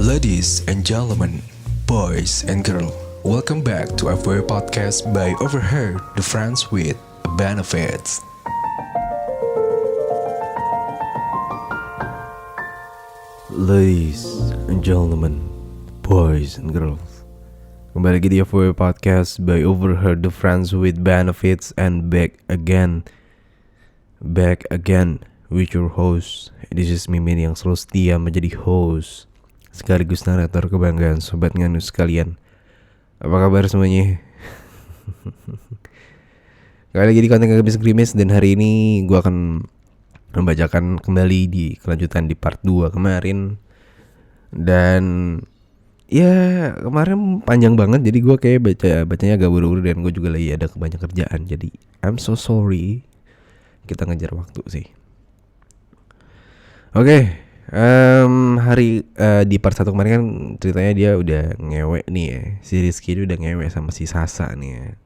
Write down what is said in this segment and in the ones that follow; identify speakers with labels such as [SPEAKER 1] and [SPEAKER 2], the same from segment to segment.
[SPEAKER 1] Ladies and gentlemen, boys and girls, welcome back to our podcast by Overheard, the Friends with Benefits.
[SPEAKER 2] Ladies and gentlemen, boys and girls, kembali lagi di FW Podcast by Overheard the Friends with Benefits and back again with your host. This is Mimin yang selalu setia menjadi host sekaligus narator kebanggaan sobat nganus sekalian. Apa kabar semuanya? Kali lagi di konten Gerimis dan hari ini gue akan membacakan kembali di kelanjutan di part 2 kemarin. Dan ya kemarin panjang banget, jadi gue kayak bacanya agak buru-buru dan gue juga lagi ada banyak kerjaan. Jadi I'm so sorry, kita ngejar waktu sih. Oke, hari di part 1 kemarin kan ceritanya dia udah ngewe nih ya. Si Rizky itu udah ngewe sama si Sasa nih ya.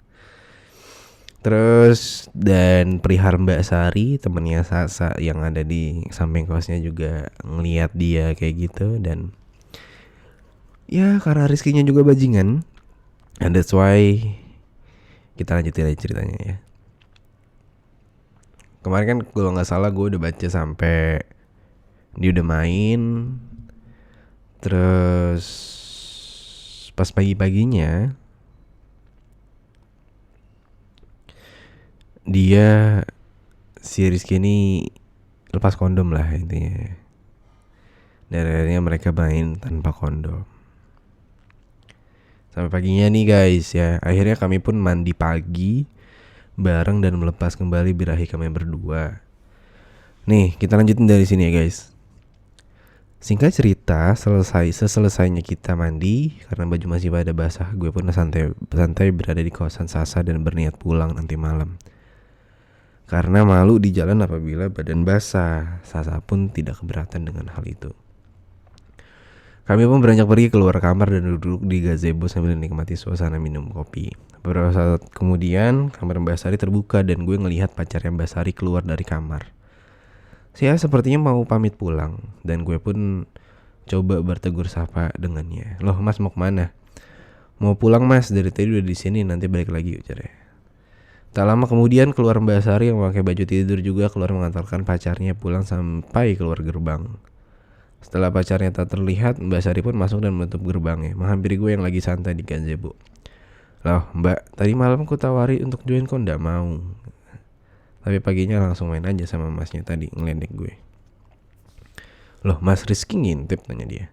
[SPEAKER 2] Terus dan perihal Mbak Sari, temennya Sasa yang ada di samping kosnya juga ngelihat dia kayak gitu. Dan ya karena Rizky-nya juga bajingan, and that's why kita lanjutin aja ceritanya ya. Kemarin kan kalau gak salah gue udah baca sampai dia udah main. Terus pas pagi-paginya dia, si Rizky ini lepas kondom lah intinya. Dan akhirnya mereka main tanpa kondom sampai paginya nih guys ya. Akhirnya kami pun mandi pagi bareng dan melepas kembali birahi kami berdua. Nih kita lanjutin dari sini ya guys. Singkat cerita, selesainya kita mandi, karena baju masih pada basah, gue pun santai berada di kosan Sasa dan berniat pulang nanti malam. Karena malu di jalan apabila badan basah. Sasa pun tidak keberatan dengan hal itu. Kami pun beranjak pergi keluar kamar dan duduk di gazebo sambil menikmati suasana minum kopi. Beberapa saat kemudian kamar Mbak Sari terbuka dan gue ngelihat pacarnya Mbak Sari keluar dari kamar. Saya sepertinya mau pamit pulang dan gue pun coba bertegur sapa dengannya. Loh mas, mau kemana? Mau pulang mas, dari tadi udah di sini, nanti balik lagi ujarnya. Tak lama kemudian keluar Mbak Sari yang memakai baju tidur juga keluar mengantarkan pacarnya pulang sampai keluar gerbang. Setelah pacarnya tak terlihat, Mbak Sari pun masuk dan menutup gerbangnya, menghampiri gue yang lagi santai di gazebo. Loh mbak, tadi malam ku tawari untuk join kok ndak mau. Tapi paginya langsung main aja sama masnya tadi, ngeledek gue. Loh mas Rizky ngintip, tanya dia.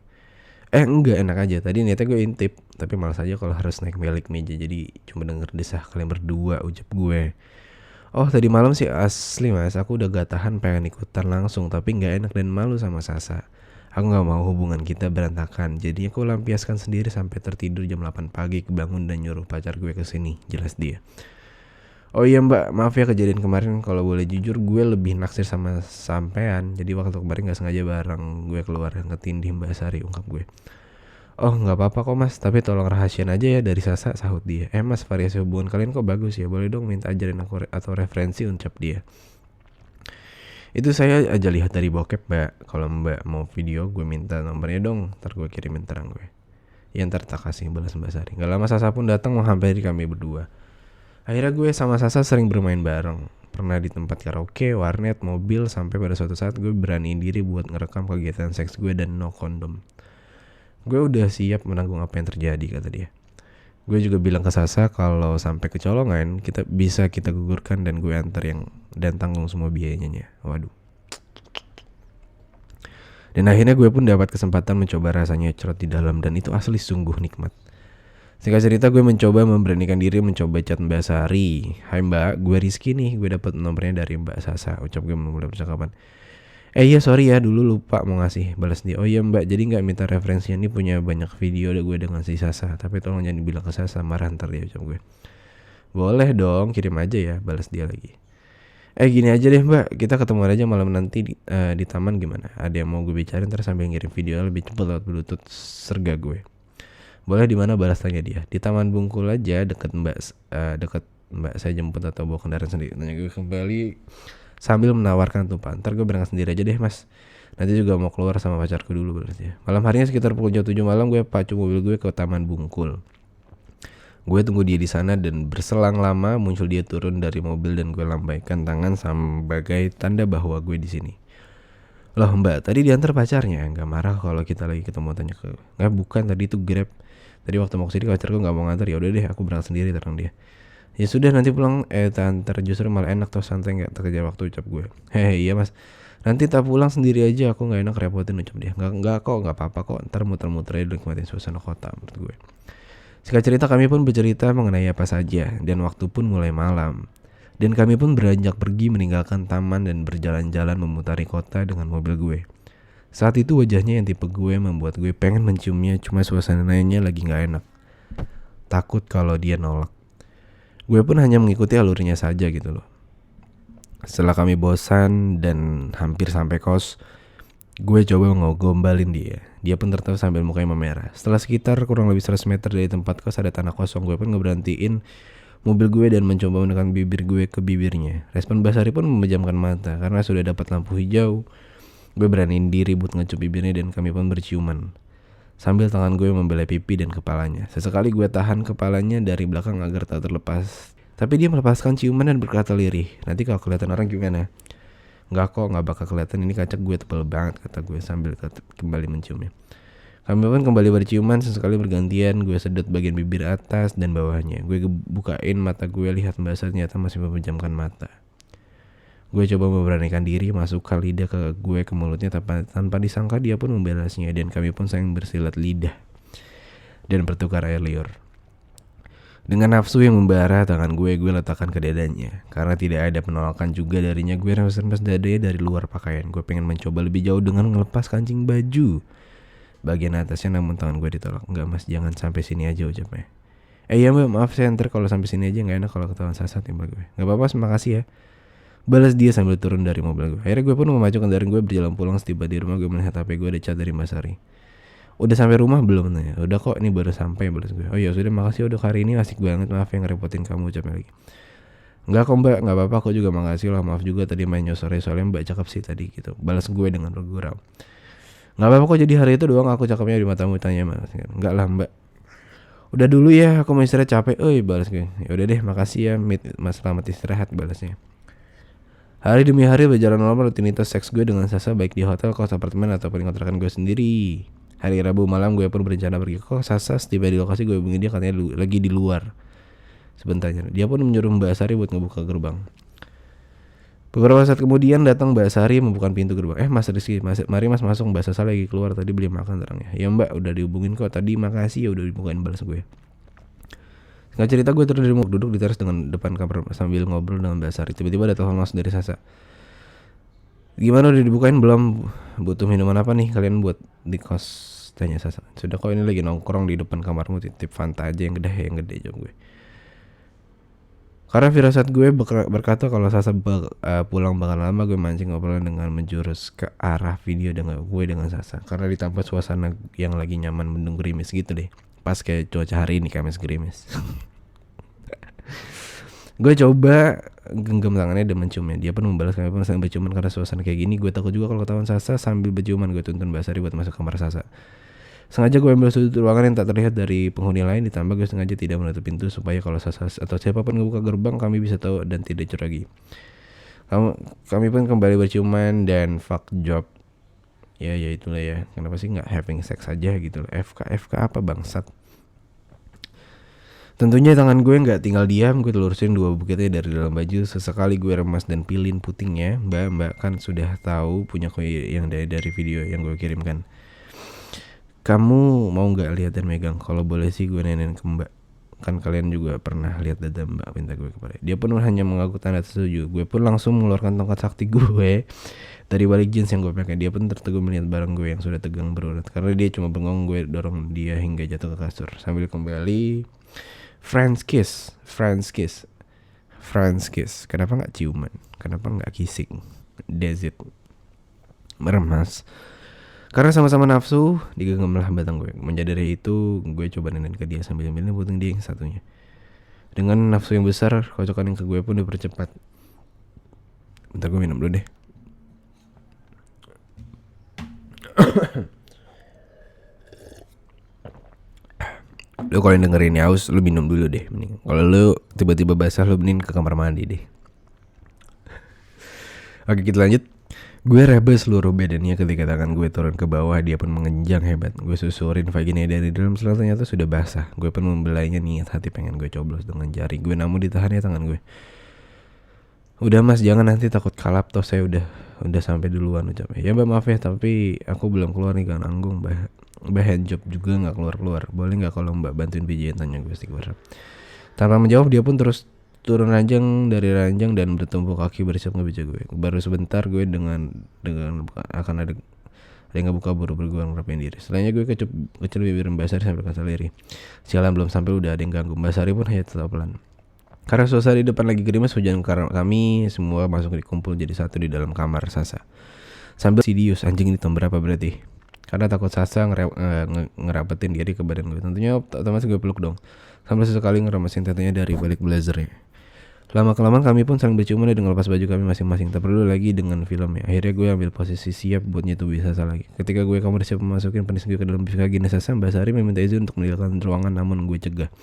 [SPEAKER 2] Enggak, enak aja, tadi niatnya gue intip, tapi malas aja kalau harus naik balik meja, jadi cuma denger desah kalian berdua, ucap gue. Oh tadi malam sih asli mas, aku udah gak tahan pengen ikutan langsung, tapi gak enak dan malu sama Sasa. Aku gak mau hubungan kita berantakan, jadi aku lampiaskan sendiri sampai tertidur jam 8 pagi, kebangun dan nyuruh pacar gue kesini, jelas dia. Oh iya mbak, maaf ya kejadian kemarin, kalau boleh jujur gue lebih naksir sama sampean. Jadi waktu kemarin gak sengaja bareng gue keluar ngetindih Mbak Sari, ungkap gue. Oh gak apa-apa kok mas, tapi tolong rahasian aja ya dari Sasa, sahut dia. Mas, variasi hubungan kalian kok bagus ya, boleh dong minta ajarin aku atau referensi, ucap dia. Itu saya aja lihat dari bokep mbak, kalau mbak mau video gue minta nomornya dong, ntar gue kirimin terang gue. Ya ntar tak kasih, balas Mbak Sari. Gak lama Sasa pun datang menghampiri kami berdua. Akhirnya gue sama Sasa sering bermain bareng. Pernah di tempat karaoke, warnet, mobil, sampai pada suatu saat gue beraniin diri buat ngerekam kegiatan seks gue dan no kondom. Gue udah siap menanggung apa yang terjadi, kata dia. Gue juga bilang ke Sasa kalau sampai kecolongan kita gugurkan dan gue antar dan tanggung semua biayanya. Waduh. Dan akhirnya gue pun dapat kesempatan mencoba rasanya cerot di dalam dan itu asli sungguh nikmat. Singkat cerita gue mencoba memberanikan diri mencoba chat Mbak Sari. Hai mbak, gue Rizky nih, gue dapet nomornya dari Mbak Sasa, ucap gue memulai percakapan. Iya sorry ya, dulu lupa mau ngasih, balas dia. Oh iya mbak, jadi gak minta referensinya, nih punya banyak video gue dengan si Sasa, tapi tolong jangan bilang ke Sasa, marah ntar dia, ucap gue. Boleh dong, kirim aja ya, balas dia lagi. Gini aja deh mbak, kita ketemu aja malam nanti di taman gimana? Ada yang mau gue bicarain, ntar sambil ngirim video lebih cepet lewat bluetooth, serga gue. Boleh di mana, balas tanya dia. Di Taman Bungkul aja, deket mbak saya jemput atau bawa kendaraan sendiri, tanya gue kembali sambil menawarkan tumpah. Ntar gue berangkat sendiri aja deh mas, Nanti juga mau keluar sama pacarku dulu berarti ya. Malam harinya sekitar pukul jam 7 malam gue pacu mobil gue ke Taman Bungkul. Gue tunggu dia di sana dan berselang lama muncul dia turun dari mobil dan gue lambaikan tangan sebagai tanda bahwa gue di sini. Loh mbak, tadi diantar pacarnya? Gak marah kalau kita lagi ketemu, tanya ke. Nggak, bukan, tadi itu Grab. Tadi waktu mau kesini pacarku gak mau ngantar, ya udah deh aku berangkat sendiri, terang dia. Ya sudah nanti pulang antar, justru malah enak tuh, santai gak terkejar waktu, ucap gue. Hehe iya mas, nanti tak pulang sendiri aja, aku gak enak repotin, ucap dia. Enggak kok, gak apa-apa kok, ntar muter-muter aja nikmatin suasana kota, menurut gue. Singkat cerita kami pun bercerita mengenai apa saja, dan waktu pun mulai malam. Dan kami pun beranjak pergi meninggalkan taman dan berjalan-jalan memutari kota dengan mobil gue. Saat itu wajahnya yang tipe gue membuat gue pengen menciumnya, cuma suasananya lagi gak enak. Takut kalau dia nolak. Gue pun hanya mengikuti alurnya saja gitu loh. Setelah kami bosan dan hampir sampai kos, gue coba ngegombalin dia. Dia pun tertawa sambil mukanya memerah. Setelah sekitar kurang lebih 100 meter dari tempat kos ada tanah kosong. Gue pun ngeberhentiin mobil gue dan mencoba menekan bibir gue ke bibirnya. Respon Basari pun memejamkan mata karena sudah dapat lampu hijau. Gue beraniin diri buat ngecup bibirnya dan kami pun berciuman. Sambil tangan gue membelai pipi dan kepalanya. Sesekali gue tahan kepalanya dari belakang agar tak terlepas. Tapi dia melepaskan ciuman dan berkata lirih, nanti kalau kelihatan orang gimana? Enggak kok, gak bakal kelihatan, ini kaca gue tebal banget, kata gue sambil kembali menciumnya. Kami pun kembali berciuman, sesekali bergantian. Gue sedot bagian bibir atas dan bawahnya. Gue bukain mata gue, lihat Mbak Sar ternyata masih memejamkan mata. Gue coba memberanikan diri, masukkan lidah ke gue ke mulutnya tanpa disangka dia pun membalasnya. Dan kami pun saling bersilat lidah dan bertukar air liur. Dengan nafsu yang membara, tangan gue letakkan ke dadanya. Karena tidak ada penolakan juga darinya, gue remes-remes dadanya dari luar pakaian. Gue pengen mencoba lebih jauh dengan ngelepas kancing baju bagian atasnya, namun tangan gue ditolak. Enggak mas, jangan sampai sini aja, ucapnya. Iya mbak, maaf saya ntar kalau sampai sini aja gak enak kalau ketahuan sasat, timbal gue. Gak apa-apa, makasih ya, balas dia sambil turun dari mobil gue. Akhirnya gue pun memacu kendaraan gue berjalan pulang. Setiba di rumah gue melihat HP gue ada chat dari Mbak Sari. Udah sampai rumah belum? Nanya. Udah kok, ini baru sampai, balas gue. Oh ya sudah, makasih udah hari ini asik banget, maaf yang ngerepotin kamu, ucapnya lagi. Enggak kok mbak, gak apa-apa, aku juga makasih lah, maaf juga tadi main sore soalnya mbak cakep sih tadi gitu, balas gue dengan bergurau. Gak apa-apa kok, jadi hari itu doang aku cakepnya di matamu, tanya mas. Enggak lah mbak, udah dulu ya, aku mau istirahat capek, balas gue. Ya udah deh, makasih ya mas, selamat istirahat, balasnya. Hari demi hari berjalan normal rutinitas seks gue dengan Sasa, baik di hotel, kos, apartemen ataupun kontrakan gue sendiri. Hari Rabu malam gue pun berencana pergi ke kos Sasa. Setiba di lokasi gue hubungi dia, katanya lagi di luar sebentarnya. Dia pun menyuruh Mbak Sari buat ngebuka gerbang. Beberapa saat kemudian datang Mbak Sari membuka pintu gerbang. Mas Rizky, mari mas masuk, Mbak Sasa lagi keluar, tadi beli makan, terangnya. Ya mbak, udah dihubungin kok tadi, makasih ya udah dibukain, balas gue. Nggak cerita, gue terus duduk di teras dengan depan kamar sambil ngobrol dengan Mbak Sari. Tiba-tiba ada telepon masuk dari Sasa. Gimana, udah dibukain belum? Butuh minuman apa nih kalian buat di kos, tanya Sasa. Sudah kok, ini lagi nongkrong di depan kamarmu, titip Fanta aja yang gede, jawab gue. Karena firasat gue berkata kalau Sasa pulang bakal lama, gue mancing ngobrolan dengan menjurus ke arah video dengan gue dengan Sasa. Karena ditambah suasana yang lagi nyaman mendung gerimis gitu deh. Pas kayak cuaca hari ini, Kamis gerimis. Gue coba genggam tangannya dan menciumnya. Dia pun membalas, kami pun sedang berciuman. Karena suasana kayak gini, gue takut juga kalau ketahuan Sasa sambil berciuman. Gue tuntun Mbak Sari buat masuk kamar Sasa. Sengaja gue ambil sudut ruangan yang tak terlihat dari penghuni lain. Ditambah gue sengaja tidak menutup pintu supaya kalau Sasa atau siapapun ngebuka gerbang, kami bisa tahu dan tidak curigai. Kami pun kembali berciuman dan fuck job. Ya itulah ya. Kenapa sih nggak having sex aja gitu loh. FK apa bangsat. Tentunya tangan gue gak tinggal diam. Gue telurusin dua bukitnya dari dalam baju. Sesekali gue remas dan pilin putingnya. Mbak kan sudah tahu punya kue yang dari video yang gue kirimkan. Kamu mau gak lihat dan megang? Kalau boleh sih gue nenek ke mbak. Kan kalian juga pernah lihat dada mbak, pinta gue kepada. Dia pun hanya mengaku tanda setuju. Gue pun langsung mengeluarkan tongkat sakti gue dari balik jeans yang gue pakai. Dia pun tertegun melihat barang gue yang sudah tegang berurat. Karena dia cuma bengong, gue dorong dia hingga jatuh ke kasur. Sambil kembali Friends kiss. Kenapa gak ciuman? Kenapa gak kissing? That's it. Meremas. Karena sama-sama nafsu, digenggamlah batang gue. Menjadi itu, gue coba nenek ke dia sambil ambilnya puting dia yang satunya. Dengan nafsu yang besar, kocokan yang ke gue pun dipercepat. Bentar, gue minum dulu deh. Lu kalau dengerin ini aus, lu minum dulu deh mending. Kalau lu tiba-tiba basah, lu mending ke kamar mandi deh. Oke, kita lanjut. Gue raba seluruh badannya ketika tangan gue turun ke bawah. Dia pun mengenjang hebat. Gue susurin vagina dari dalam, setelah ternyata sudah basah. Gue pun membelainya, niat hati pengen gue coblos dengan jari gue, namun ditahan ya tangan gue. Udah mas, jangan, nanti takut kalap, toh saya udah sampai duluan, ucapnya. Ya mbak, maaf ya, tapi aku belum keluar nih kan, nanggung mbak. Mbak handjob juga gak keluar-keluar. Boleh gak kalau mbak bantuin pijitin, tanya gue stik berharap. Tanpa menjawab, dia pun terus turun dari ranjang dan bertumpuk kaki bersiap ngebija gue. Baru sebentar gue dengan akan ada yang ngebuka buru-buru gue ngerapin diri. Setelahnya gue kecil bibir Mbak Sari sambil kata lirih. Sialan, belum sampai udah ada yang ganggu. Mbak Sari pun hanya tetap pelan. Karena suasana di depan lagi gerimis hujan, karena kami semua masuk dikumpul jadi satu di dalam kamar Sasa. Sambil Sidius, anjing ini tahun berapa berarti? Karena takut Sasa ngerapetin diri ke badan gue. Tentunya otomatis gue peluk dong. Sambil sesekali ngeremesin tetenya dari balik blazernya. Lama-kelamaan kami pun saling berciuman dan ngelepas baju kami masing-masing. Tak perlu lagi dengan film ya. Akhirnya gue ambil posisi siap buat nyetubi Sasa lagi. Ketika gue kamar siap memasukin penis gue ke dalam vagina Sasa, Mbak Sari meminta izin untuk meninggalkan ruangan, namun gue cegah.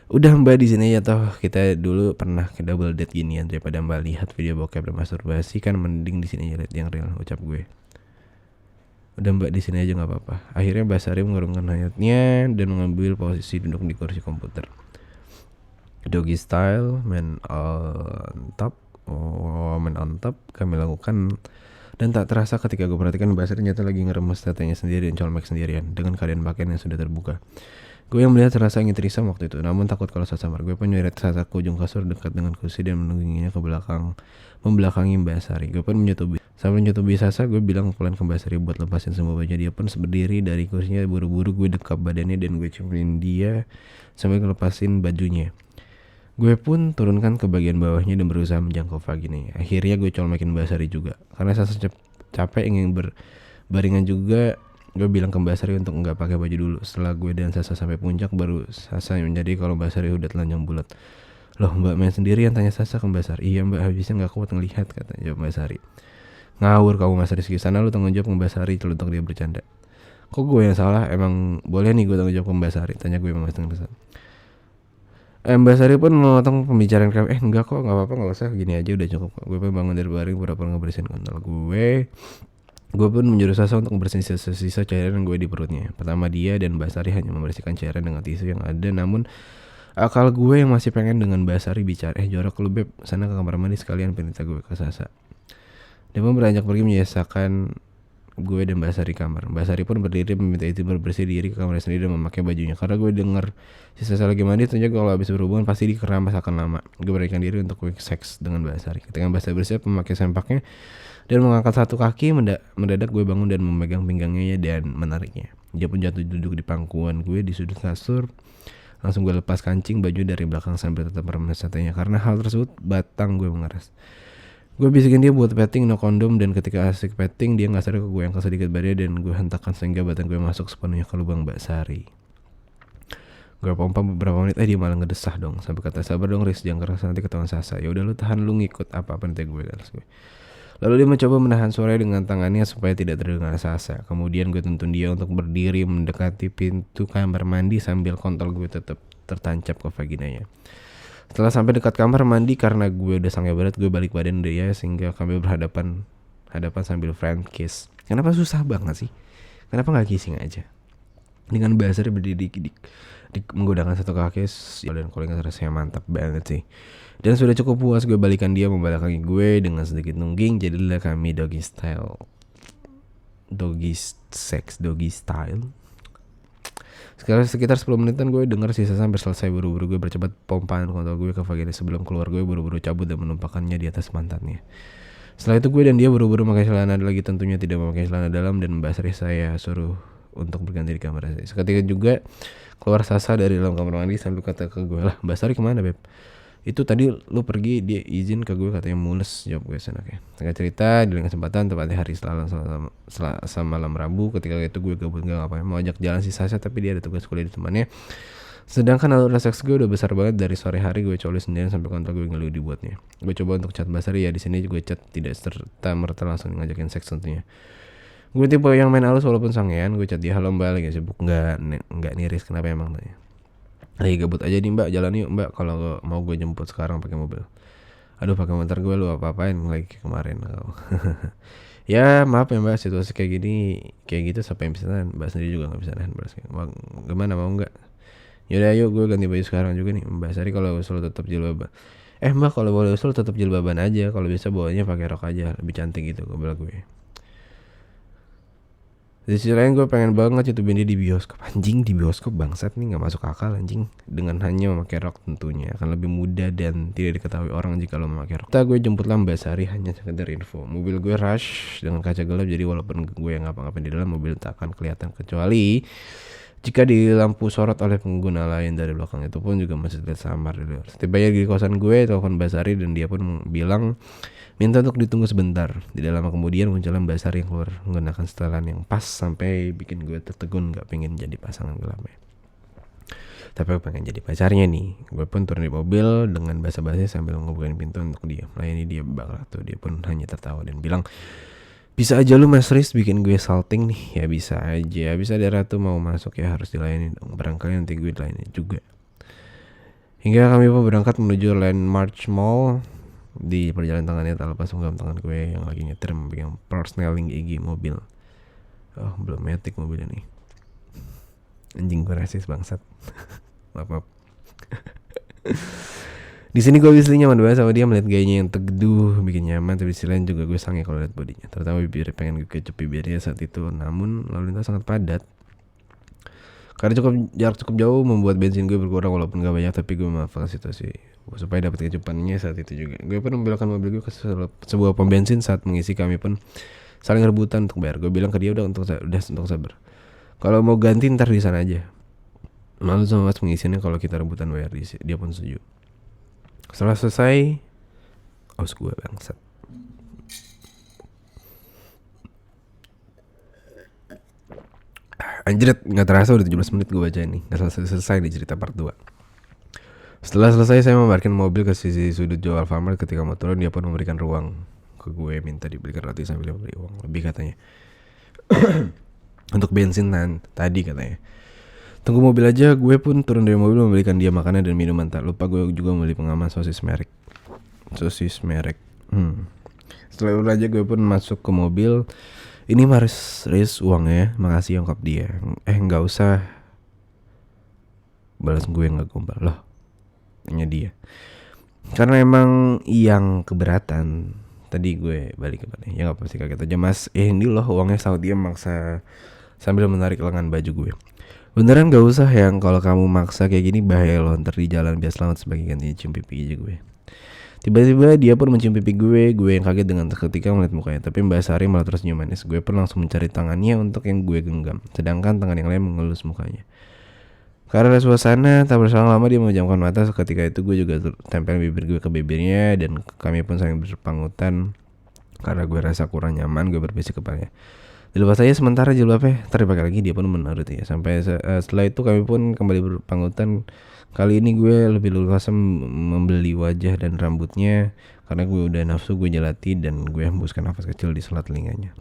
[SPEAKER 2] Udah mbak, di sini ya, toh kita dulu pernah ke double date ginian, daripada mbak lihat video bokep dan masturbasi, kan mending di sini aja lihat yang real, ucap gue. Udah mbak, di sini aja nggak apa-apa. Akhirnya Mbak Sari mengurungkan hayatnya dan mengambil posisi duduk di kursi komputer. Doggy style, man on top kami lakukan, dan tak terasa ketika gue perhatikan Mbak Sari ternyata lagi ngeremes tetenya sendiri dan colmek sendirian dengan keadaan pakaian yang sudah terbuka. Gue yang melihat terasa ingin terisam waktu itu, namun takut kalau samar. Gue pun nyeret Sasa ke ujung kasur dekat dengan kursi dan menungganginya ke belakang, membelakangi Mbak Sari. Gue pun sambil menyetubi Sasa, gue bilang pelan ke Mbak Sari buat lepasin semua baju. Dia pun berdiri dari kursinya, buru-buru gue dekap badannya dan gue ciumin dia sambil ngelepasin bajunya. Gue pun turunkan ke bagian bawahnya dan berusaha menjangkau vaginanya. Akhirnya gue colmekin Mbak Sari juga. Karena Sasa capek ingin berbaringan juga, gue bilang ke Mbak Sari untuk nggak pakai baju dulu. Setelah gue dan Sasa sampai puncak, baru Sasa menjadi kalau Mbak Sari udah telanjang bulat. Loh mbak main sendirian, tanya Sasa ke Mbak Sari. Iya mbak, habisnya nggak kuat ngelihat, kata jawab Mbak Sari. Ngawur kamu Mas Rizky, sana lu tanggung jawab ke Mbak Sari, celutuk dia bercanda. Kok gue yang salah? Emang boleh nih gue tanggung jawab ke Mbak Sari, tanya gue sama setengah besar. Mbak Sari pun memotong pembicaraan kami. Enggak kok, nggak apa-apa, nggak usah, gini aja udah cukup. Gue pun bangun dari baring, pura-pura ngebersihin kontol gue. Gue pun menyuruh Sasa untuk membersihin sisa cairan gue di perutnya. Pertama dia dan Mbak Sari hanya membersihkan cairan dengan tisu yang ada, namun akal gue yang masih pengen dengan Mbak Sari bicara. Jorok lu beb, sana ke kamar mandi sekalian, perintah gue ke Sasa. Dia pun beranjak pergi menyisakan gue dan Mbak Sari kamar. Mbak Sari pun berdiri meminta izin berbersih diri ke kamar sendiri dan memakai bajunya. Karena gue denger si Sasa lagi mandi, tentunya kalau habis berhubungan pasti dikeramas akan lama. Gue berikan diri untuk quick sex dengan Mbak Sari. Ketika Mbak Sari bersiap memakai sempaknya dan mengangkat satu kaki, mendadak gue bangun dan memegang pinggangnya dan menariknya. Dia pun jatuh duduk di pangkuan gue di sudut kasur. Langsung gue lepas kancing baju dari belakang sambil tetap meremes satenya. Karena hal tersebut batang gue mengeras. Gue bisikin dia buat petting no kondom, dan ketika asik petting dia gak sadar ke gue yang sedikit badannya dan gue hentakkan sehingga batang gue masuk sepenuhnya ke lubang Mbak Sari. Gue pompa beberapa menit, dia malah ngedesah dong sampai kata sabar dong Riz, jangan keras nanti ketahuan Sasa. Ya udah lu tahan, lu ngikut apa nanti gue garis gue. Lalu dia mencoba menahan suaranya dengan tangannya supaya tidak terdengar Sasa. Kemudian gue tuntun dia untuk berdiri mendekati pintu kamar mandi sambil kontol gue tetap tertancap ke vaginanya. Setelah sampai dekat kamar mandi, karena gue udah sangat berat, gue balik badan dia sehingga kami berhadapan sambil friend kiss. Kenapa susah banget sih? Kenapa nggak kissing aja? Dengan bahasa berdiri menggunakan satu kaki dan calling rasanya mantap banget sih. Dan sudah cukup puas, gue balikan dia membelakangi gue dengan sedikit nungging. Jadilah kami doggy style. Sekitar 10 menitan gue denger sisa sampai selesai. Buru-buru gue bercepat pompaan kontol gue ke vagina. Sebelum keluar gue buru-buru cabut dan menumpahkannya di atas pantatnya. Setelah itu gue dan dia buru-buru memakai celana lagi, tentunya tidak memakai celana dalam, dan Mbak Sari saya suruh untuk berganti di kamar saya. Seketika juga keluar Sasa dari dalam kamar mandi sambil kata ke gue, lah Mbak Sari kemana beb? Itu tadi lu pergi, dia izin ke gue katanya mules, jawab gue senaknya. Tengah cerita di lain kesempatan, tepatnya hari Selasa malam Rabu, ketika itu gue gabut gak ngapain, mau ajak jalan si Sasa tapi dia ada tugas kuliah di temannya. Sedangkan alur seks gue udah besar banget, dari sore hari gue coli sendirian sampai kontrak gue ngeluh dibuatnya. Gue coba untuk chat Mbak Sari, ya di sini gue chat tidak serta merta langsung ngajakin seks tentunya. Gue tipe yang main halus walaupun sangean. Gue chat dia, halo mbak, lagi sibuk? Enggak niris, kenapa emang tanya. Lagi gabut aja nih mbak, jalan yuk mbak, kalau mau gue jemput sekarang pakai mobil. Aduh pakai motor gue lu apa-apain lagi kemarin. Ya maaf ya mbak, situasi kayak gini, kayak gitu siapa yang bisa nahan. Mbak sendiri juga gak bisa nahan. Gimana mau gak? Yaudah yuk gue ganti baju sekarang juga nih. Mbak Sari kalau usul tetap jilbaban. Mbak kalau boleh usul tetap jilbaban aja. Kalau bisa bawanya pakai rok aja, lebih cantik gitu gue bilang gue. Di sisi lain gue pengen banget YouTubein dia di bioskop. Anjing, di bioskop bangsat nih, gak masuk akal anjing. Dengan hanya memakai rok tentunya akan lebih mudah dan tidak diketahui orang jika lo memakai rok. Kita gue jemputlah Mbak Sari hanya sekedar info. Mobil gue rush dengan kaca gelap, jadi walaupun gue yang ngapa-ngapain di dalam mobil tak akan kelihatan kecuali jika di lampu sorot oleh pengguna lain dari belakang. Itu pun juga masih terlihat samar di luar. Setibanya di kosan gue, telepon Mbak Sari dan dia pun bilang minta untuk ditunggu sebentar. Tidak lama kemudian muncullah Mbak Sari yang keluar menggunakan setelan yang pas sampai bikin gue tertegun, gak pengen jadi pasangan gelapnya. Tapi aku pengen jadi pacarnya nih. Gue pun turun di mobil dengan basa-basi sambil ngebukain pintu untuk dia. Melayani dia bakal tuh. Dia pun hanya tertawa dan bilang, bisa aja lu Mas Riz bikin gue salting nih. Ya bisa aja. Bisa ada ratu mau masuk ya harus dilayani dong. Barangkali nanti gue dilayani juga. Hingga kami pun berangkat menuju Landmark Mall. Di perjalanan tangannya tak lepas menggenggam tangan gue yang lagi nyetir memegang persneling gigi mobil. Oh belum metik mobil ini. Anjing gue rasis bangsat. maaf. Di sini gue bisa nyaman banget sama dia, melihat gayanya yang teduh bikin nyaman. Tapi di sisi lain juga gue sange kalau lihat bodinya, terutama bibirnya. Pengen gue kecup bibirnya saat itu. Namun lalu lintas sangat padat karena jarak cukup jauh membuat bensin gue berkurang walaupun gak banyak. Tapi gue memanfaatkan situasi supaya dapat kecupannya saat itu juga. Gue pun membelokkan mobil gue ke sebuah pom bensin. Saat mengisi kami pun saling rebutan untuk bayar. Gue bilang ke dia udah untuk sabar. Kalau mau ganti ntar di sana aja. Malu sama mas mengisinya kalau kita rebutan bayar. Dia pun setuju. Setelah selesai, aus gue bangsat. Anjrit, gak terasa udah 17 menit gue baca ini. Gak selesai di cerita part 2. Setelah selesai saya memparkir mobil ke sisi sudut jauh Alfamart. Ketika mau turun dia pun memberikan ruang ke gue, minta dibelikan roti sambil memberi uang lebih katanya. Untuk bensin tadi katanya. Tunggu mobil aja, gue pun turun dari mobil membelikan dia makanan dan minuman. Tak lupa gue juga membeli pengaman sosis merek. Setelah itu aja gue pun masuk ke mobil. Ini Mas Riz uangnya, makasih ongkap dia. Nggak usah. Balas gue nggak gombal loh. Tanya dia. Karena emang yang keberatan. Tadi gue balik ke mana? Ya nggak pasti kaget aja Mas. Ini loh uangnya, saat dia maksa sambil menarik lengan baju gue. Beneran nggak usah yang kalau kamu maksa kayak gini bahaya loh. Ntar di jalan biar selamat sebagai gantinya cium pipi aja gue. Tiba-tiba dia pun mencium pipi gue yang kaget dengan seketika melihat mukanya. Tapi Mbak Sari malah terus senyum manis. Gue pun langsung mencari tangannya untuk yang gue genggam, sedangkan tangan yang lain mengelus mukanya. Karena suasana tak berselang lama dia memejamkan mata. Seketika itu gue juga tempel bibir gue ke bibirnya dan kami pun saling berpanggutan. Karena gue rasa kurang nyaman, gue berbisik kepalanya. Dilepas aja sementara jilbabnya, ntar dipakai lagi. Dia pun menurut ya. Sampai setelah itu kami pun kembali berpanggutan. Kali ini gue lebih leluasa membeli wajah dan rambutnya karena gue udah nafsu. Gue jelati dan gue hembuskan nafas kecil di sela telinganya.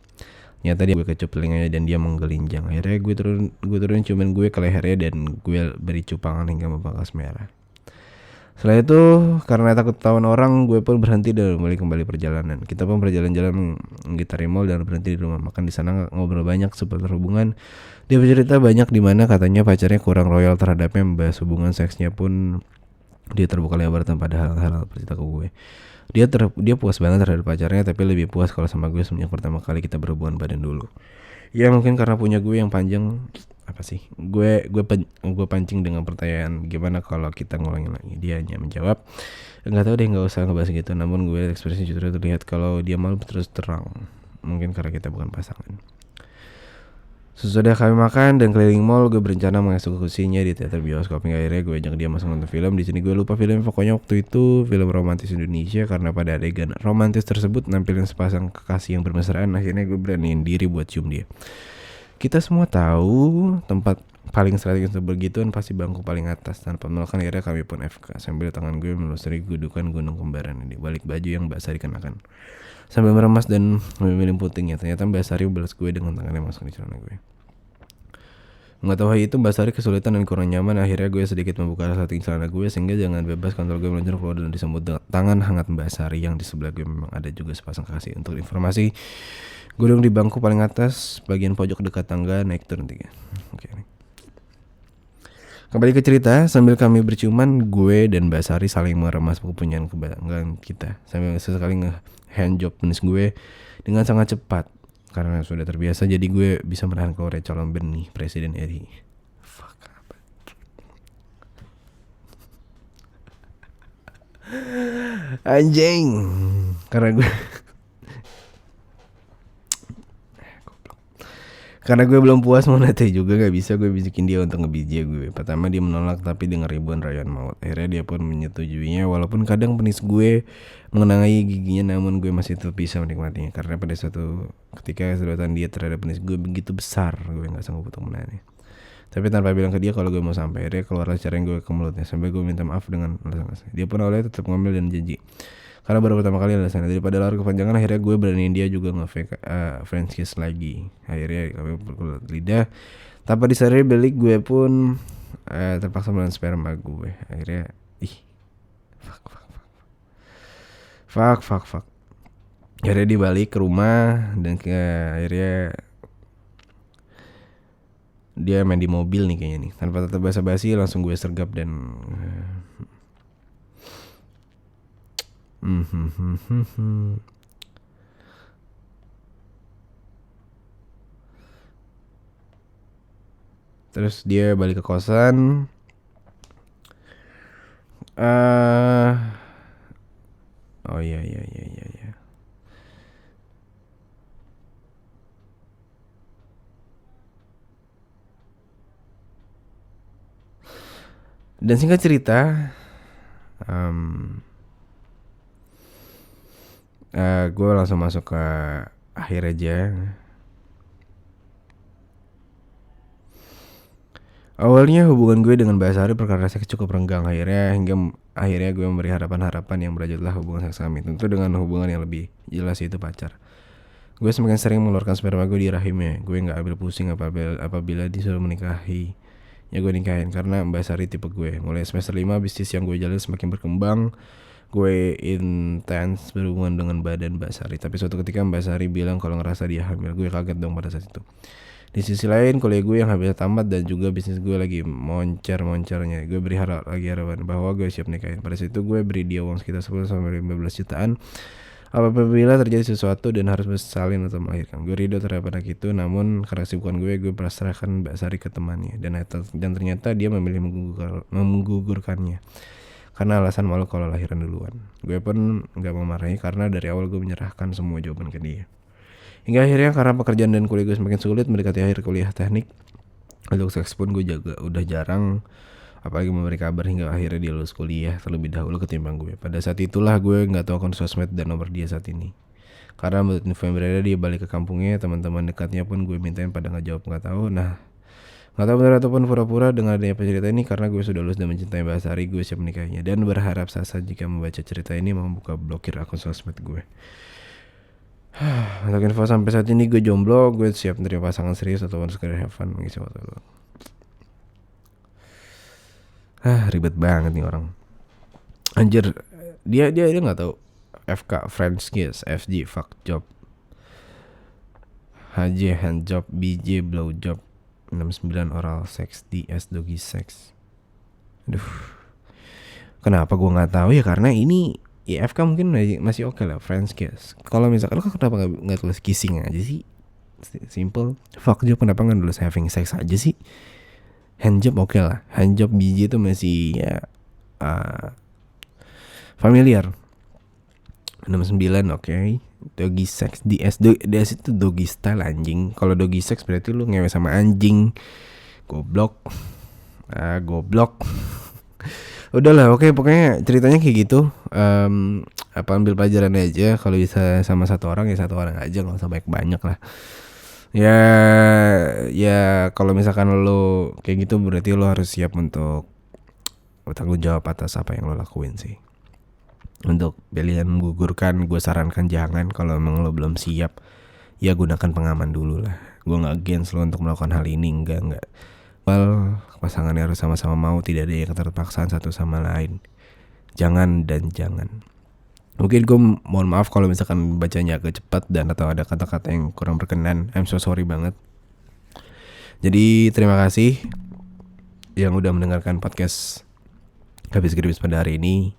[SPEAKER 2] Nyata dia gue kecup telinganya dan dia menggelinjang. Akhirnya gue turun ciuman gue ke lehernya dan gue beri cupangan hingga membekas merah. Setelah itu karena takut ketahuan orang, gue pun berhenti dan kembali perjalanan. Kita pun berjalan-jalan mengitari mall dan berhenti di rumah makan. Di sana ngobrol banyak seputar hubungan. Dia bercerita banyak di mana katanya pacarnya kurang loyal terhadapnya. Membahas hubungan seksnya pun dia terbuka lebar tanpa ada hal-hal bercerita ke gue. Dia puas banget terhadap pacarnya, tapi lebih puas kalau sama gue semenjak pertama kali kita berhubungan badan dulu. Ya mungkin karena punya gue yang panjang. Apa sih? Gue pancing dengan pertanyaan gimana kalau kita ngulangin lagi. Dia hanya menjawab, nggak tahu deh, nggak usah ngebahas gitu. Namun gue ekspresi justru terlihat kalau dia malu terus terang. Mungkin karena kita bukan pasangan. Sesudah kami makan dan keliling mall, gue berencana mengeksekusinya di teater bioskop. Hingga akhirnya gue ajak dia masuk nonton film. Di sini gue lupa film, pokoknya waktu itu film romantis Indonesia. Karena pada adegan romantis tersebut nampilin sepasang kekasih yang bermesraan. Akhirnya gue beraniin diri buat cium dia. Kita semua tahu tempat paling strategis untuk begituan pasti bangku paling atas. Tanpa menolakkan akhirnya kami pun FK sambil tangan gue menelusuri gudukan gunung kembaran ini balik baju yang Mbak Sari kenakan. Sambil meremas dan memilih putingnya, ternyata Mbak Sari balas gue dengan tangannya masuk di celana gue. Mengetahui itu Mbak Sari kesulitan dan kurang nyaman. Akhirnya gue sedikit membuka setting celana gue sehingga jangan bebas kontrol gue meluncur keluar dan disambut tangan hangat Mbak Sari yang di sebelah gue. Memang ada juga sepasang kekasih. Untuk informasi, gue duduk di bangku paling atas bagian pojok dekat tangga naik turun 3. Oke. Kembali ke cerita, sambil kami berciuman, gue dan Mbak Sari saling meremas kepunyaan kebanggaan kita sambil sesekali nge-handjob penis gue dengan sangat cepat. Karena sudah terbiasa, jadi gue bisa menahan keluarnya calon benih Presiden RI. Fuck apa? Anjing. Karena gue belum puas mau nate juga, gak bisa gue bisikin dia untuk ngebijak gue. Pertama dia menolak tapi dengan ribuan rayuan maut. Akhirnya dia pun menyetujuinya walaupun kadang penis gue mengenai giginya, namun gue masih tetap bisa menikmatinya. Karena pada suatu ketika sedotan dia terhadap penis gue begitu besar, gue gak sanggup untuk menahannya. Tapi tanpa bilang ke dia kalau gue mau sampai, akhirnya keluarlah cara yang gue ke mulutnya sampai gue minta maaf dengan alasan. Dia pun awalnya tetap ngambil dan janji. Karena baru pertama kali alasannya, daripada lari kepanjangan, akhirnya gue beraniin dia juga nge-fake French kiss lagi. Akhirnya kami berkulit lidah tanpa disadari balik, gue pun terpaksa menelan sperma gue. Akhirnya fuck. Akhirnya dia balik ke rumah dan akhirnya dia main di mobil nih kayaknya nih. Tanpa tetap basa-basi langsung gue sergap dan terus dia balik ke kosan. Oh iya. Dan singkat cerita, gue langsung masuk ke akhir aja. Awalnya hubungan gue dengan Mbak Sari perkara seks cukup renggang hingga akhirnya gue memberi harapan yang berlanjutlah hubungan seks kami. Tentu dengan hubungan yang lebih jelas, yaitu pacar. Gue semakin sering mengeluarkan sperma gue di rahimnya. Gue gak ambil pusing apabila disuruh menikahi. Ya gue nikahin karena Mbak Sari tipe gue. Mulai semester 5 bisnis yang gue jalin semakin berkembang. Gue intens berhubungan dengan badan Mbak Sari. Tapi suatu ketika Mbak Sari bilang kalau ngerasa dia hamil. Gue kaget dong pada saat itu. Di sisi lain kuliah gue yang habis tamat dan juga bisnis gue lagi moncer-moncernya. Gue beri harapan bahwa gue siap nikahin. Pada saat itu gue beri dia uang sekitar 10-15 jutaan apabila terjadi sesuatu dan harus bersalin atau melahirkan. Gue ridho terhadap anak itu, namun karena kesibukan gue pasrahkan Mbak Sari ke temannya. Dan ternyata dia memilih menggugurkannya karena alasan malu kalau lahiran duluan. Gue pun gak memarahi karena dari awal gue menyerahkan semua jawaban ke dia. Hingga akhirnya karena pekerjaan dan kuliah gue semakin sulit mendekati akhir kuliah teknik, untuk seks pun gue juga udah jarang apalagi memberi kabar hingga akhirnya dia lulus kuliah terlebih dahulu ketimbang gue. Pada saat itulah gue gak tahu akun sosmed dan nomor dia saat ini. Karena menurut info yang beredar dia balik ke kampungnya, teman-teman dekatnya pun gue mintain pada gak jawab gak tahu. Nah, gak tahu benar ataupun pura-pura dengan adanya cerita ini, karena gue sudah lulus dan mencintai Mbak Sari, gue siap menikahinya dan berharap sah-sah jika membaca cerita ini membuka blokir akun sosmed gue. Untuk info sampai saat ini gue jomblo, gue siap menerima pasangan serius ataupun sekedar have fun mengisi waktu lu. Ribet banget nih orang. Anjir, dia nggak tahu FK French kiss, FG fuck job, HJ hand job, BJ blow job, 69 oral sex, DS doggy sex. Aduh, kenapa gue nggak tahu ya? Karena ini ya FK mungkin masih oke lah, French kiss. Kalau misalkan lo kenapa nggak tulis kissing aja sih? Simple. Fuck job kenapa nggak tulis having sex aja sih? Handjob oke lah. Handjob BJ itu masih ya familiar. 69 oke. Doggy sex, DS itu doggy style anjing. Kalau doggy sex berarti lu ngewe sama anjing. Goblok. Goblok. Udahlah, oke, pokoknya ceritanya kayak gitu. Ambil pelajaran aja. Kalau bisa sama satu orang ya satu orang aja, nggak usah banyak lah. Ya kalau misalkan lo kayak gitu berarti lo harus siap untuk bertanggung jawab atas apa yang lo lakuin sih. Untuk pilihan menggugurkan, gue sarankan jangan. Kalau emang lo belum siap, ya gunakan pengaman dulu lah. Gue nggak against lo untuk melakukan hal ini, enggak. couple, pasangannya harus sama-sama mau, tidak ada yang keterpaksaan satu sama lain. Jangan dan jangan. Mungkin gue mohon maaf kalau misalkan bacanya agak cepat dan atau ada kata-kata yang kurang berkenan. I'm so sorry banget. Jadi terima kasih yang udah mendengarkan podcast Habis Geribis pada hari ini.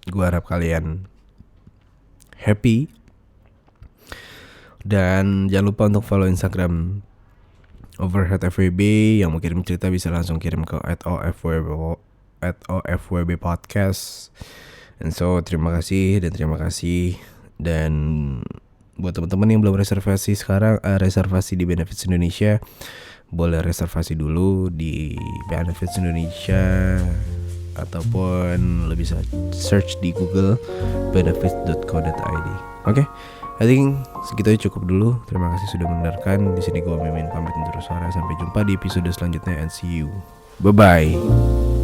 [SPEAKER 2] Gue harap kalian happy. Dan jangan lupa untuk follow Instagram Overheard FWB. Yang mau kirim cerita bisa langsung kirim ke @ofwb podcast. And so terima kasih. Dan buat teman-teman yang belum reservasi sekarang, reservasi di Benefits Indonesia, boleh reservasi dulu di Benefits Indonesia ataupun lo bisa search di Google benefits.co.id. Oke, I think segitu aja cukup dulu. Terima kasih sudah mendengarkan. Di sini gue Mimin pamit undur suara. Sampai jumpa di episode selanjutnya and see you. Bye bye.